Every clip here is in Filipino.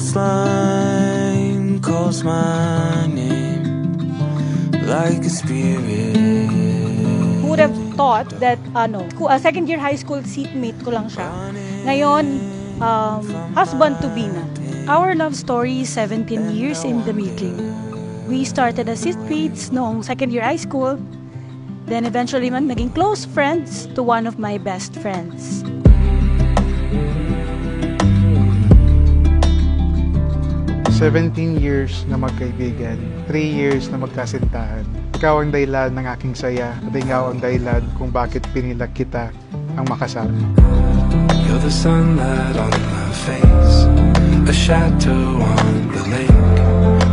coastline calls my name like a spirit. Who would have thought that second year high school seatmate ko lang siya. Ngayon, husband-to-be na. Our love story is 17 years in the making. We started as seatmates noong second year high school. Then eventually naging close friends to one of my best friends. 17 years na magkaibigan, 3 years na magkasintahan. Ikaw ang dahilan ng aking saya at ikaw ang dahilan kung bakit pinilag kita ang makasama. You're the sunlight on my face, a shadow on the lake,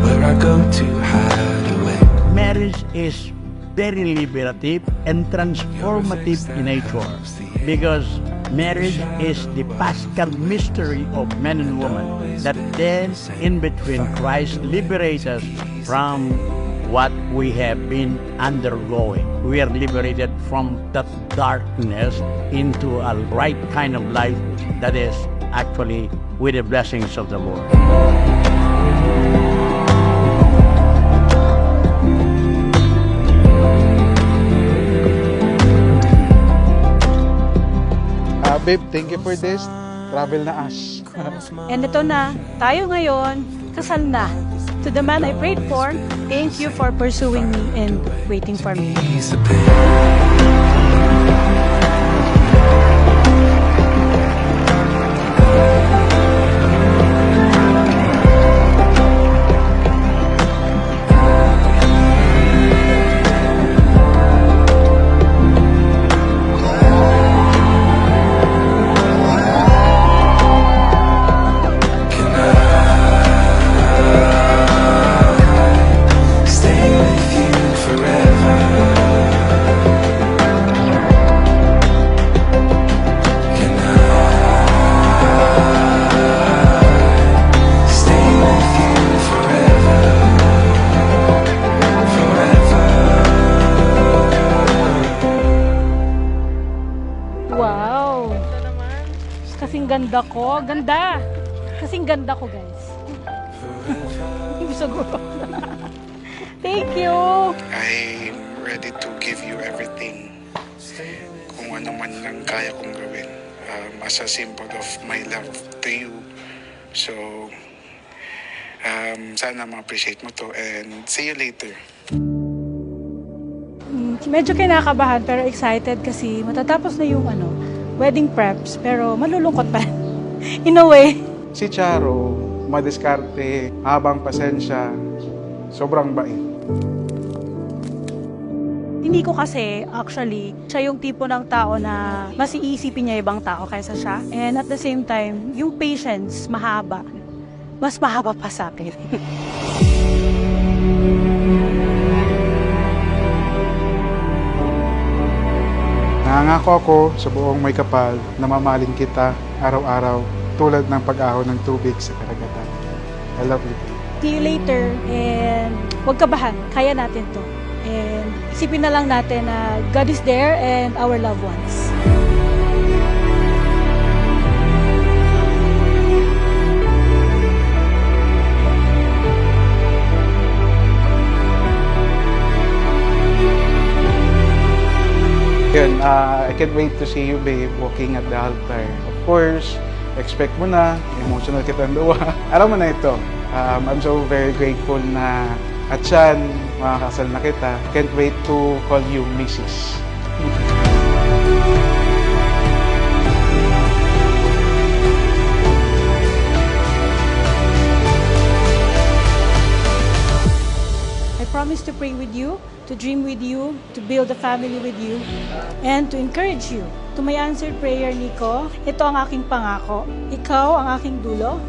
where I go to hide away. Marriage is very liberative and transformative in nature because marriage is the Paschal mystery of man and woman that then in between Christ liberates us from what we have been undergoing. We are liberated from that darkness into a right kind of life that is actually with the blessings of the Lord. Babe, thank you for this. Travel na us. And ito na, tayo ngayon, kasal na. To the man I prayed for, thank you for pursuing me and waiting for me. Ease the pain. Stay with you forever. Can I stay with you forever? Forever. Wow! Kasing ganda ko. Ganda! Kasing ganda ko, guys. Siguro. Thank you! I'm ready to give you everything. Kung ano man lang kaya kong gawin. As a symbol of my love to you. So, sana ma-appreciate mo to and see you later. Medyo kinakabahan pero excited kasi matatapos na yung wedding preps pero malulungkot pa. In a way. Si Charo, madiskarte, habang pasensya, sobrang bait. Hindi ko kasi, actually, siya yung tipo ng tao na mas iisipin niya ibang tao kaysa siya. And at the same time, yung patience, mahaba. Mas mahaba pa sa akin. Nangangako ako sa buong may kapal na mamahalin kita araw-araw tulad ng pag-ahon ng tubig sa karagatan. I love you. See you later and huwag kabahan, kaya natin to. And isipin na lang natin na God is there and our loved ones. Yun, I can't wait to see you, babe, walking at the altar. Of course, expect mo na, emotional kitang luwa. Alam mo na ito, I'm so very grateful na at siyan, makakasal na kita. Can't wait to call you Mrs. I promise to pray with you, to dream with you, to build a family with you, and to encourage you. To my answered prayer, Nico, ito ang aking pangako. Ikaw ang aking dulo,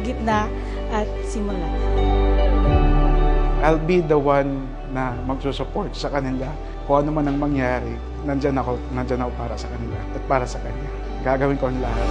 gitna, at simula. I'll be the one na magsusupport sa kanila. Kung ano man ang mangyari, nandyan ako para sa kanila at para sa kanya. Gagawin ko ang lahat.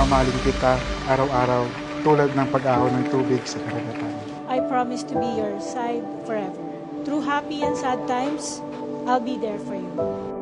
mamahalin kita araw-araw tulad ng pag-ahon ng tubig sa karagatan. I promise to be your side forever. Through happy and sad times, I'll be there for you.